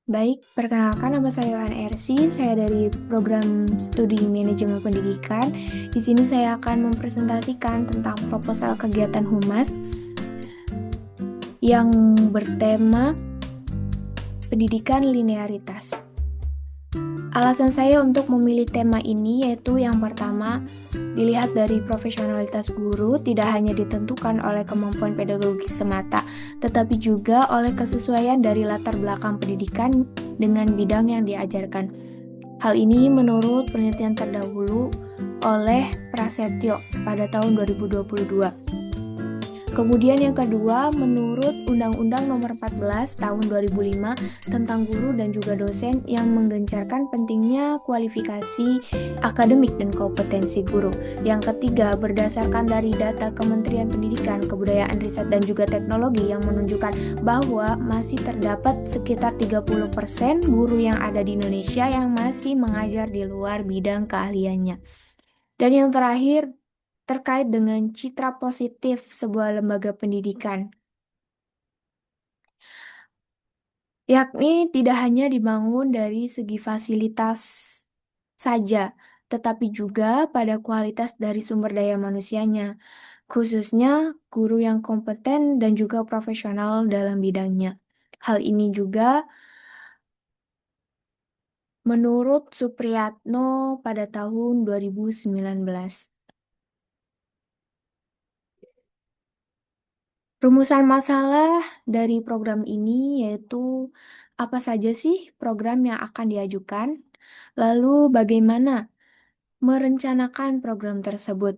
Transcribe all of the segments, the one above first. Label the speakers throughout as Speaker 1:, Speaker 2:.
Speaker 1: Baik, perkenalkan nama saya Yohan Ersi, saya dari program studi manajemen pendidikan. Di sini saya akan mempresentasikan tentang proposal kegiatan humas yang bertema pendidikan linearitas. Alasan saya untuk memilih tema ini yaitu yang pertama, dilihat dari profesionalitas guru tidak hanya ditentukan oleh kemampuan pedagogik semata, tetapi juga oleh kesesuaian dari latar belakang pendidikan dengan bidang yang diajarkan. Hal ini menurut penelitian terdahulu oleh Prasetyo pada tahun 2022. Kemudian yang kedua, menurut Undang-Undang Nomor 14 Tahun 2005 tentang guru dan juga dosen yang menggencarkan pentingnya kualifikasi akademik dan kompetensi guru. Yang ketiga, berdasarkan dari data Kementerian Pendidikan, Kebudayaan, Riset, dan juga Teknologi yang menunjukkan bahwa masih terdapat sekitar 30% guru yang ada di Indonesia yang masih mengajar di luar bidang keahliannya. Dan yang terakhir, terkait dengan citra positif sebuah lembaga pendidikan, yakni tidak hanya dibangun dari segi fasilitas saja, tetapi juga pada kualitas dari sumber daya manusianya, khususnya guru yang kompeten dan juga profesional dalam bidangnya. Hal ini juga menurut Supriyatno pada tahun 2019. Rumusan masalah dari program ini yaitu apa saja sih program yang akan diajukan, lalu bagaimana merencanakan program tersebut,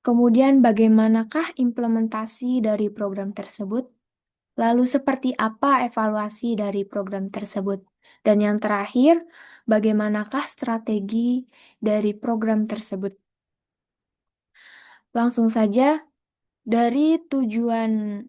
Speaker 1: kemudian bagaimanakah implementasi dari program tersebut, lalu seperti apa evaluasi dari program tersebut, dan yang terakhir, bagaimanakah strategi dari program tersebut. Langsung saja. Dari tujuan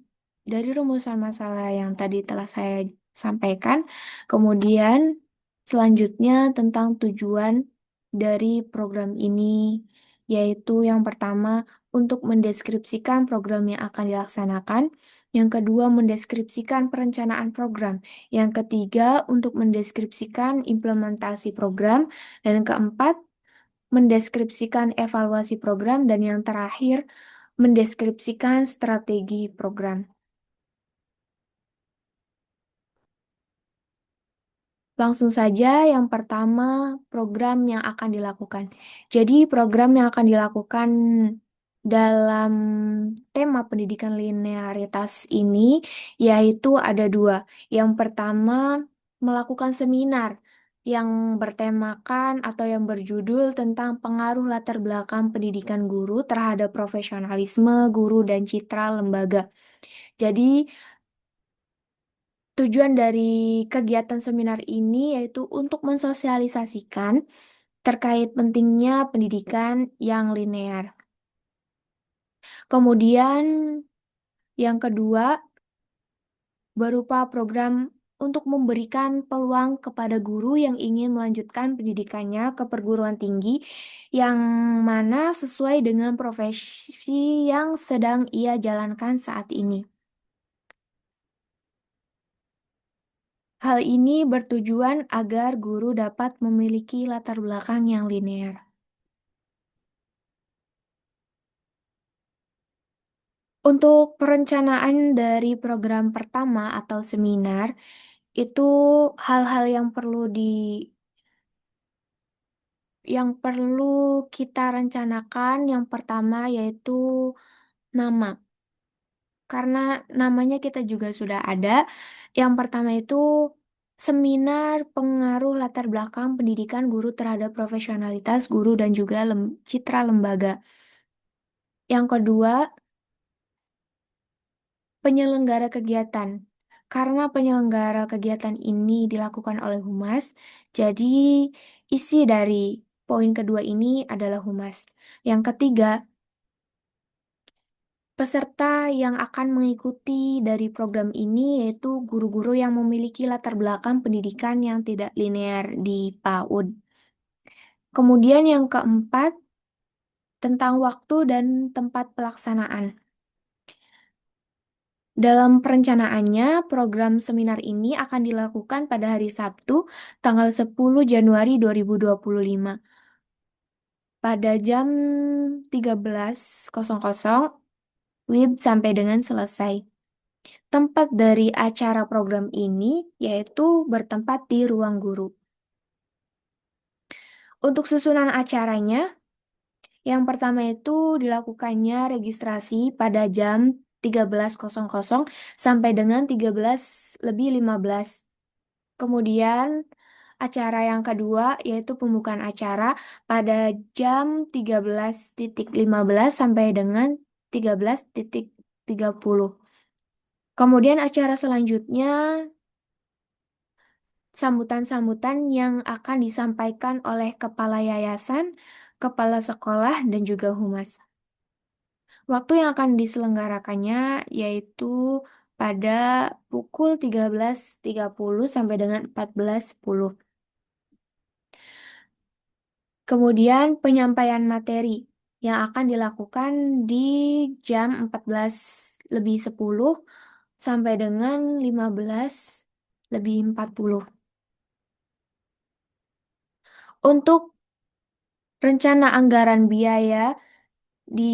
Speaker 1: dari rumusan masalah yang tadi telah saya sampaikan, kemudian selanjutnya tentang tujuan dari program ini, yaitu yang pertama untuk mendeskripsikan program yang akan dilaksanakan, yang kedua mendeskripsikan perencanaan program, yang ketiga untuk mendeskripsikan implementasi program, dan yang keempat mendeskripsikan evaluasi program, dan yang terakhir mendeskripsikan strategi program. Langsung saja, yang pertama, program yang akan dilakukan. Jadi, program yang akan dilakukan dalam tema pendidikan linearitas ini, yaitu ada dua. Yang pertama, melakukan seminar yang bertemakan atau yang berjudul tentang pengaruh latar belakang pendidikan guru terhadap profesionalisme guru dan citra lembaga. Jadi, tujuan dari kegiatan seminar ini yaitu untuk mensosialisasikan terkait pentingnya pendidikan yang linear. Kemudian yang kedua berupa program untuk memberikan peluang kepada guru yang ingin melanjutkan pendidikannya ke perguruan tinggi yang mana sesuai dengan profesi yang sedang ia jalankan saat ini. Hal ini bertujuan agar guru dapat memiliki latar belakang yang linear. Untuk perencanaan dari program pertama atau seminar, itu hal-hal yang perlu kita rencanakan yang pertama yaitu nama. Karena namanya kita juga sudah ada. Yang pertama itu seminar pengaruh latar belakang pendidikan guru terhadap profesionalitas guru dan juga citra lembaga. Yang kedua, penyelenggara kegiatan. Karena penyelenggara kegiatan ini dilakukan oleh humas, jadi isi dari poin kedua ini adalah humas. Yang ketiga, peserta yang akan mengikuti dari program ini yaitu guru-guru yang memiliki latar belakang pendidikan yang tidak linear di PAUD. Kemudian yang keempat, tentang waktu dan tempat pelaksanaan. Dalam perencanaannya, program seminar ini akan dilakukan pada hari Sabtu, tanggal 10 Januari 2025, pada jam 13.00 WIB sampai dengan selesai. Tempat dari acara program ini yaitu bertempat di ruang guru. Untuk susunan acaranya, yang pertama itu dilakukannya registrasi pada jam 13.00 sampai dengan 13.15. Kemudian acara yang kedua yaitu pembukaan acara pada jam 13.15 sampai dengan 13.30. Kemudian acara selanjutnya sambutan-sambutan yang akan disampaikan oleh kepala yayasan, kepala sekolah, dan juga humas. Waktu yang akan diselenggarakannya yaitu pada pukul 13.30 sampai dengan 14.10. Kemudian penyampaian materi yang akan dilakukan di jam 14.10 sampai dengan 15.40. Untuk rencana anggaran biaya di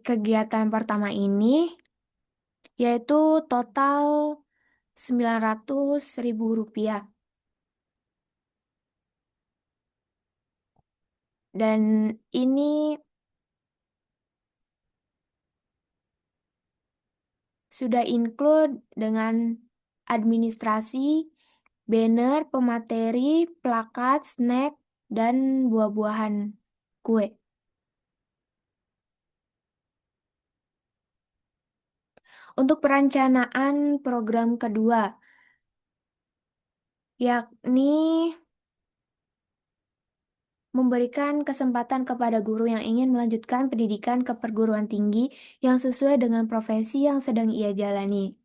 Speaker 1: kegiatan pertama ini yaitu total 900.000 rupiah. Dan ini sudah include dengan administrasi, banner, pemateri, plakat, snack, dan buah-buahan kue. Untuk perencanaan program kedua, yakni memberikan kesempatan kepada guru yang ingin melanjutkan pendidikan ke perguruan tinggi yang sesuai dengan profesi yang sedang ia jalani.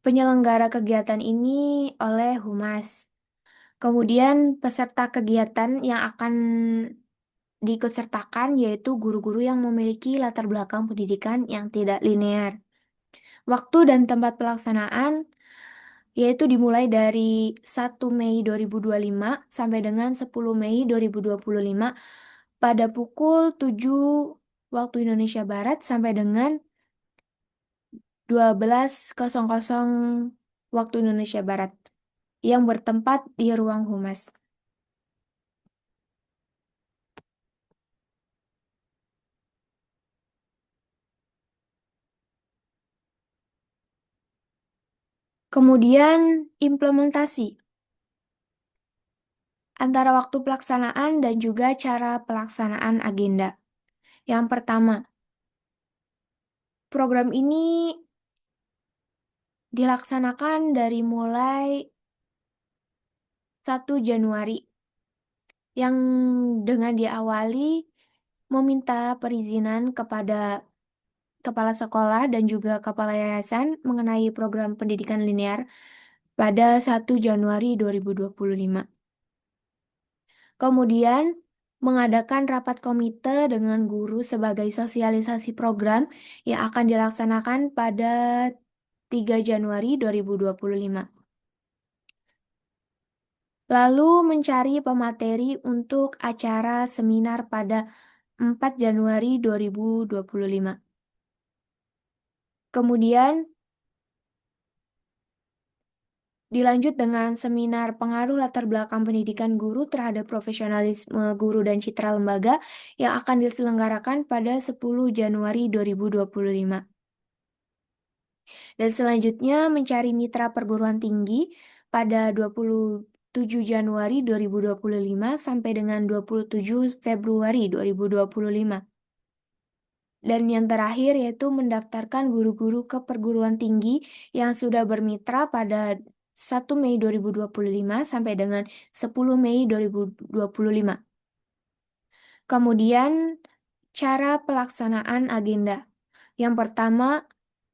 Speaker 1: Penyelenggara kegiatan ini oleh Humas. Kemudian peserta kegiatan yang akan diikutsertakan yaitu guru-guru yang memiliki latar belakang pendidikan yang tidak linear. Waktu dan tempat pelaksanaan yaitu dimulai dari 1 Mei 2025 sampai dengan 10 Mei 2025 pada pukul 7 waktu Indonesia Barat sampai dengan 12.00 waktu Indonesia Barat yang bertempat di ruang humas. Kemudian implementasi antara waktu pelaksanaan dan juga cara pelaksanaan agenda. Yang pertama, program ini dilaksanakan dari mulai 1 Januari yang dengan diawali meminta perizinan kepada kepala sekolah dan juga kepala yayasan mengenai program pendidikan linear pada 1 Januari 2025. Kemudian mengadakan rapat komite dengan guru sebagai sosialisasi program yang akan dilaksanakan pada 3 Januari 2025. Lalu mencari pemateri untuk acara seminar pada 4 Januari 2025. Kemudian dilanjut dengan seminar pengaruh latar belakang pendidikan guru terhadap profesionalisme guru dan citra lembaga yang akan diselenggarakan pada 10 Januari 2025. Dan selanjutnya mencari mitra perguruan tinggi pada 27 Januari 2025 sampai dengan 27 Februari 2025. Dan yang terakhir yaitu mendaftarkan guru-guru ke perguruan tinggi yang sudah bermitra pada 1 Mei 2025 sampai dengan 10 Mei 2025. Kemudian cara pelaksanaan agenda. Yang pertama,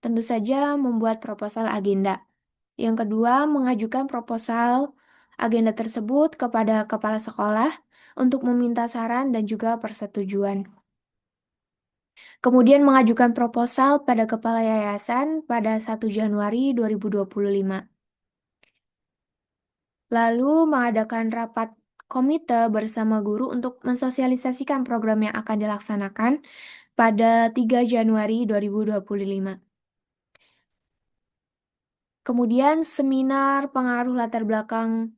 Speaker 1: tentu saja membuat proposal agenda. Yang kedua, mengajukan proposal agenda tersebut kepada kepala sekolah untuk meminta saran dan juga persetujuan. Kemudian mengajukan proposal pada kepala yayasan pada 1 Januari 2025. Lalu mengadakan rapat komite bersama guru untuk mensosialisasikan program yang akan dilaksanakan pada 3 Januari 2025. Kemudian seminar pengaruh latar belakang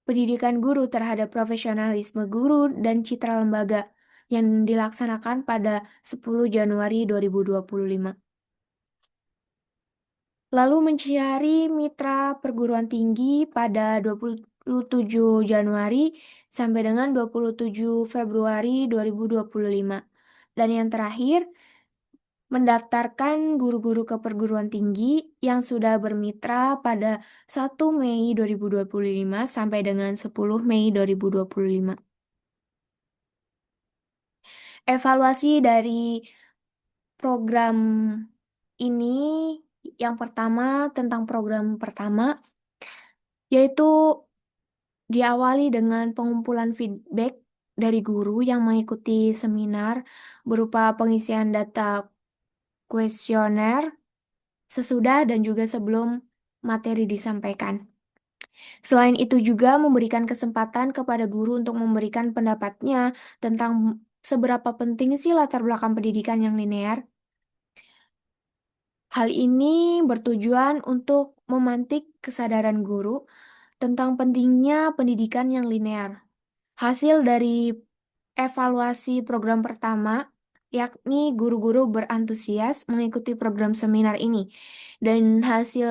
Speaker 1: pendidikan guru terhadap profesionalisme guru dan citra lembaga yang dilaksanakan pada 10 Januari 2025. Lalu mencari mitra perguruan tinggi pada 27 Januari sampai dengan 27 Februari 2025. Dan yang terakhir, mendaftarkan guru-guru ke perguruan tinggi yang sudah bermitra pada 1 Mei 2025 sampai dengan 10 Mei 2025. Evaluasi dari program ini yang pertama tentang program pertama yaitu diawali dengan pengumpulan feedback dari guru yang mengikuti seminar berupa pengisian data kuesioner sesudah dan juga sebelum materi disampaikan. Selain itu juga memberikan kesempatan kepada guru untuk memberikan pendapatnya tentang seberapa penting sih latar belakang pendidikan yang linear. Hal ini bertujuan untuk memantik kesadaran guru tentang pentingnya pendidikan yang linear. Hasil dari evaluasi program pertama, yakni guru-guru berantusias mengikuti program seminar ini. Dan hasil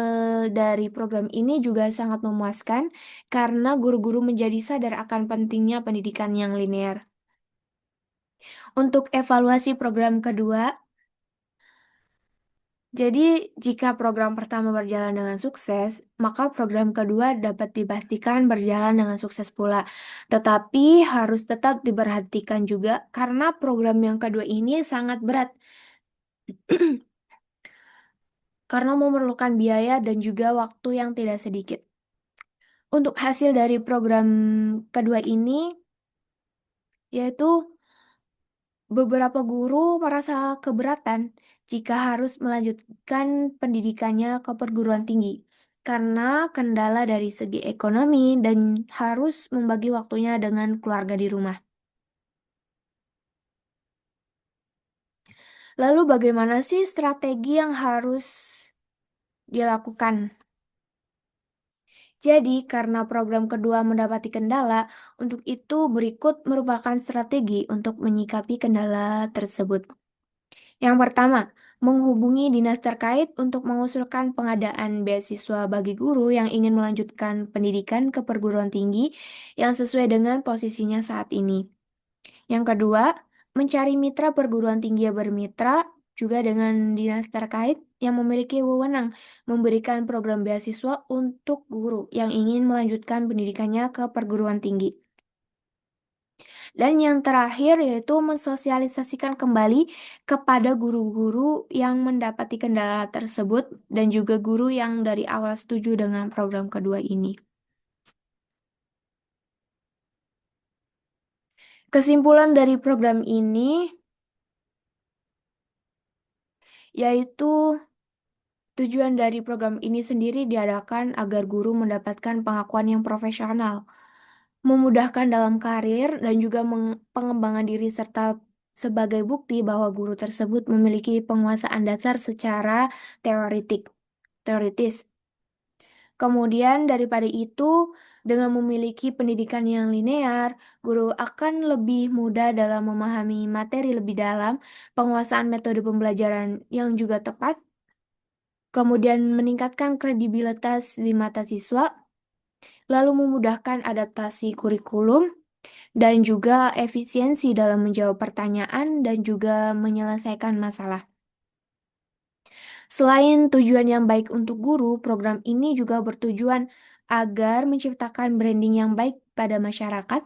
Speaker 1: dari program ini juga sangat memuaskan karena guru-guru menjadi sadar akan pentingnya pendidikan yang linear. Untuk evaluasi program kedua, jadi jika program pertama berjalan dengan sukses, maka program kedua dapat dipastikan berjalan dengan sukses pula. Tetapi harus tetap diperhatikan juga karena program yang kedua ini sangat berat karena memerlukan biaya dan juga waktu yang tidak sedikit. Untuk hasil dari program kedua ini, yaitu beberapa guru merasa keberatan jika harus melanjutkan pendidikannya ke perguruan tinggi karena kendala dari segi ekonomi dan harus membagi waktunya dengan keluarga di rumah. Lalu bagaimana sih strategi yang harus dilakukan? Jadi, karena program kedua mendapati kendala, untuk itu berikut merupakan strategi untuk menyikapi kendala tersebut. Yang pertama, menghubungi dinas terkait untuk mengusulkan pengadaan beasiswa bagi guru yang ingin melanjutkan pendidikan ke perguruan tinggi yang sesuai dengan posisinya saat ini. Yang kedua, mencari mitra perguruan tinggi yang bermitra juga dengan dinas terkait yang memiliki wewenang memberikan program beasiswa untuk guru yang ingin melanjutkan pendidikannya ke perguruan tinggi. Dan yang terakhir yaitu mensosialisasikan kembali kepada guru-guru yang mendapati kendala tersebut dan juga guru yang dari awal setuju dengan program kedua ini. Kesimpulan dari program ini yaitu tujuan dari program ini sendiri diadakan agar guru mendapatkan pengakuan yang profesional, memudahkan dalam karir, dan juga pengembangan diri serta sebagai bukti bahwa guru tersebut memiliki penguasaan dasar secara teoritis. Kemudian daripada itu, dengan memiliki pendidikan yang linear, guru akan lebih mudah dalam memahami materi lebih dalam, penguasaan metode pembelajaran yang juga tepat, kemudian meningkatkan kredibilitas di mata siswa, lalu memudahkan adaptasi kurikulum, dan juga efisiensi dalam menjawab pertanyaan dan juga menyelesaikan masalah. Selain tujuan yang baik untuk guru, program ini juga bertujuan agar menciptakan branding yang baik pada masyarakat,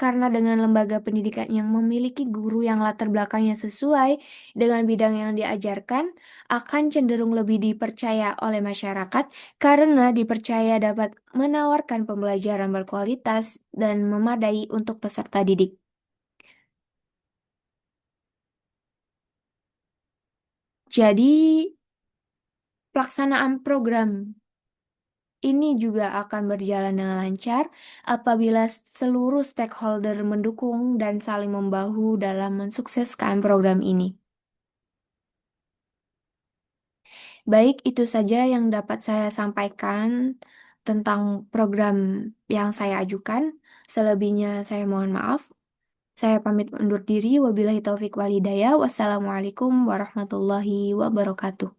Speaker 1: karena dengan lembaga pendidikan yang memiliki guru yang latar belakangnya sesuai dengan bidang yang diajarkan, akan cenderung lebih dipercaya oleh masyarakat karena dipercaya dapat menawarkan pembelajaran berkualitas dan memadai untuk peserta didik. Jadi, pelaksanaan program ini juga akan berjalan dengan lancar apabila seluruh stakeholder mendukung dan saling membahu dalam mensukseskan program ini. Baik, itu saja yang dapat saya sampaikan tentang program yang saya ajukan. Selebihnya saya mohon maaf. Saya pamit undur diri. Wabillahi taufik walhidayah. Wassalamualaikum warahmatullahi wabarakatuh.